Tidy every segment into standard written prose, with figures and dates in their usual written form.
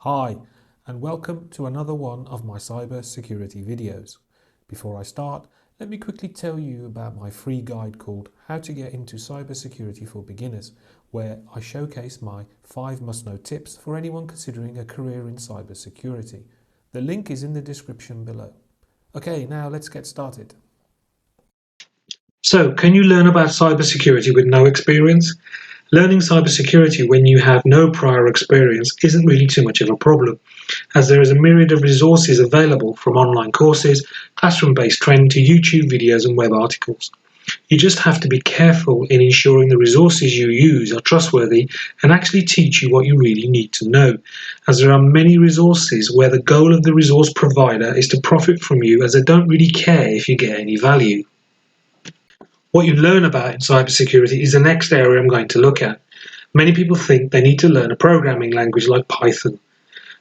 Hi, and welcome to another one of my cyber security videos. Before I start, let me quickly tell you about my free guide called How to Get into Cybersecurity for Beginners, where I showcase my 5 must-know tips for anyone considering a career in cybersecurity. The link is in the description below. Okay, now let's get started. So, can you learn about cybersecurity with no experience? Learning cybersecurity when you have no prior experience isn't really too much of a problem, as there is a myriad of resources available from online courses, classroom-based training to YouTube videos and web articles. You just have to be careful in ensuring the resources you use are trustworthy and actually teach you what you really need to know, as there are many resources where the goal of the resource provider is to profit from you, as they don't really care if you get any value. What you learn about in cybersecurity is the next area I'm going to look at. Many people think they need to learn a programming language like Python,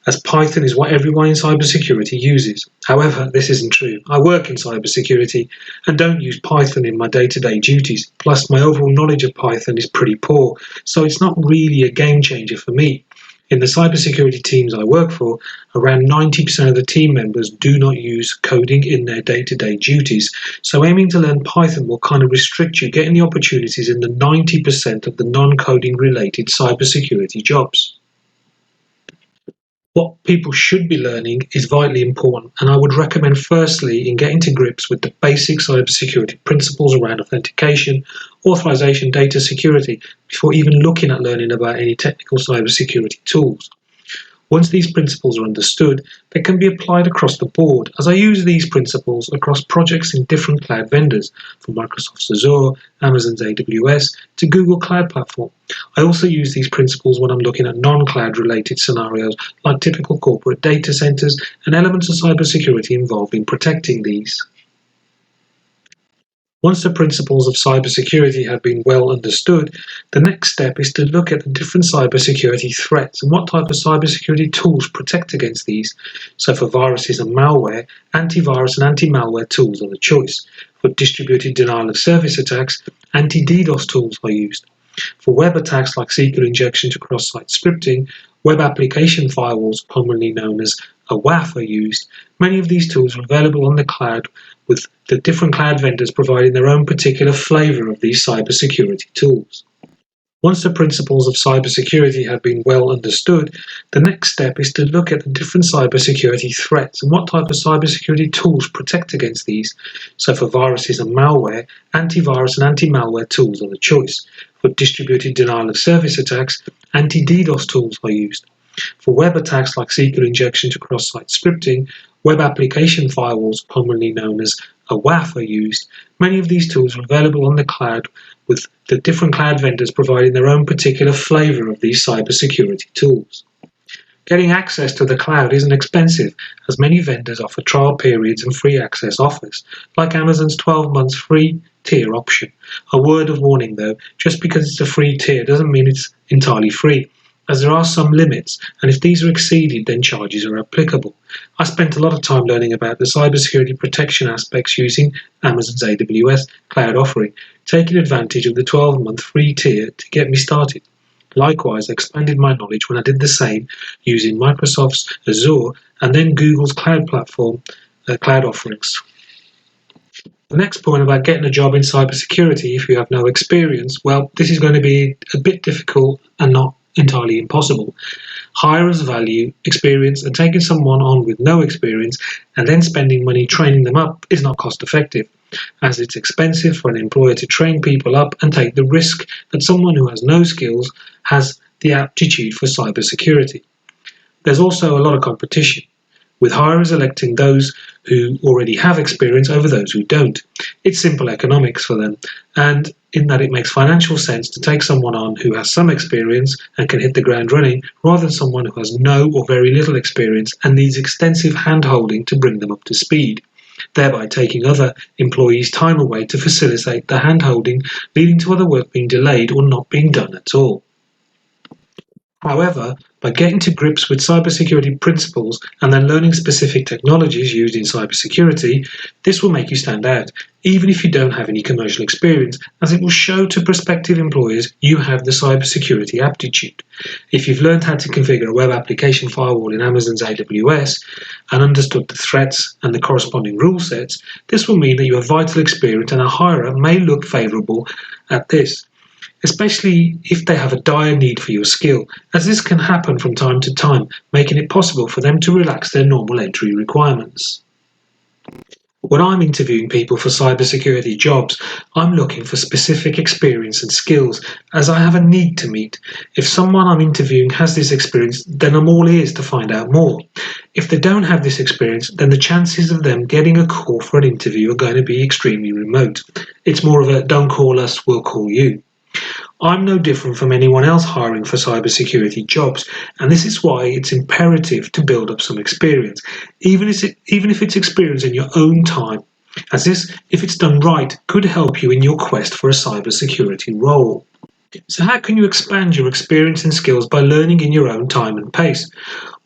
as Python is what everyone in cybersecurity uses. However, this isn't true. I work in cybersecurity and don't use Python in my day-to-day duties. Plus, my overall knowledge of Python is pretty poor, so it's not really a game changer for me. In the cybersecurity teams I work for, around 90% of the team members do not use coding in their day-to-day duties, so aiming to learn Python will kind of restrict you getting the opportunities in the 90% of the non-coding related cybersecurity jobs. What people should be learning is vitally important, and I would recommend firstly in getting to grips with the basic cybersecurity principles around authentication, authorization, data security before even looking at learning about any technical cybersecurity tools. Once these principles are understood, they can be applied across the board, as I use these principles across projects in different cloud vendors, from Microsoft's Azure, Amazon's AWS, to Google Cloud Platform. I also use these principles when I'm looking at non-cloud related scenarios, like typical corporate data centers and elements of cybersecurity involved in protecting these. Once the principles of cybersecurity have been well understood, the next step is to look at the different cybersecurity threats and what type of cybersecurity tools protect against these. So for viruses and malware, antivirus and anti-malware tools are the choice. For distributed denial of service attacks, anti-DDoS tools are used. For web attacks like SQL injection to cross-site scripting, web application firewalls, commonly known as a WAF, are used. Many of these tools are available on the cloud, with the different cloud vendors providing their own particular flavor of these cybersecurity tools. Once the principles of cybersecurity have been well understood, the next step is to look at the different cybersecurity threats and what type of cybersecurity tools protect against these. So for viruses and malware, antivirus and anti-malware tools are the choice. For distributed denial of service attacks, anti-DDoS tools are used. For web attacks like SQL injection to cross-site scripting, web application firewalls, commonly known as a WAF, are used. Many of these tools are available on the cloud, with the different cloud vendors providing their own particular flavor of these cybersecurity tools. Getting access to the cloud isn't expensive, as many vendors offer trial periods and free access offers, like Amazon's 12 months free tier option. A word of warning though, just because it's a free tier doesn't mean it's entirely free, as there are some limits, and if these are exceeded, then charges are applicable. I spent a lot of time learning about the cybersecurity protection aspects using Amazon's AWS cloud offering, taking advantage of the 12-month free tier to get me started. Likewise, I expanded my knowledge when I did the same using Microsoft's Azure and then Google's cloud platform cloud offerings. The next point about getting a job in cybersecurity if you have no experience, well, this is going to be a bit difficult and not entirely impossible. Hirers value experience, and taking someone on with no experience and then spending money training them up is not cost effective, as it's expensive for an employer to train people up and take the risk that someone who has no skills has the aptitude for cybersecurity. There's also a lot of competition, with hirers electing those who already have experience over those who don't. It's simple economics for them, and in that it makes financial sense to take someone on who has some experience and can hit the ground running, rather than someone who has no or very little experience and needs extensive hand-holding to bring them up to speed, thereby taking other employees' time away to facilitate the hand-holding, leading to other work being delayed or not being done at all. However, by getting to grips with cybersecurity principles and then learning specific technologies used in cybersecurity, this will make you stand out, even if you don't have any commercial experience, as it will show to prospective employers you have the cybersecurity aptitude. If you've learned how to configure a web application firewall in Amazon's AWS and understood the threats and the corresponding rule sets, this will mean that you have vital experience and a hirer may look favourable at this, especially if they have a dire need for your skill, as this can happen from time to time, making it possible for them to relax their normal entry requirements. When I'm interviewing people for cybersecurity jobs, I'm looking for specific experience and skills, as I have a need to meet. If someone I'm interviewing has this experience, then I'm all ears to find out more. If they don't have this experience, then the chances of them getting a call for an interview are going to be extremely remote. It's more of a don't call us, we'll call you. I'm no different from anyone else hiring for cybersecurity jobs, and this is why it's imperative to build up some experience, even if it's experience in your own time, as this, if it's done right, could help you in your quest for a cybersecurity role. So how can you expand your experience and skills by learning in your own time and pace?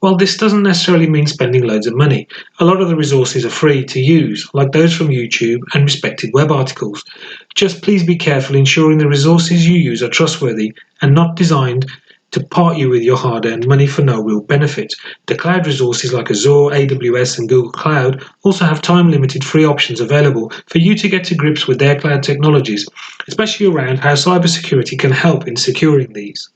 Well, this doesn't necessarily mean spending loads of money. A lot of the resources are free to use, like those from YouTube and respected web articles. Just please be careful ensuring the resources you use are trustworthy and not designed to part you with your hard-earned money for no real benefit. The cloud resources like Azure, AWS and Google Cloud also have time-limited free options available for you to get to grips with their cloud technologies, especially around how cybersecurity can help in securing these.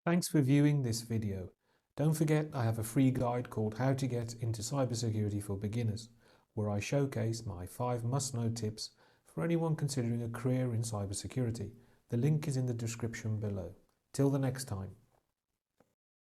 Thanks for viewing this video. Don't forget I have a free guide called How to Get into Cybersecurity for Beginners, where I showcase my 5 must-know tips for anyone considering a career in cybersecurity. The link is in the description below. Till the next time.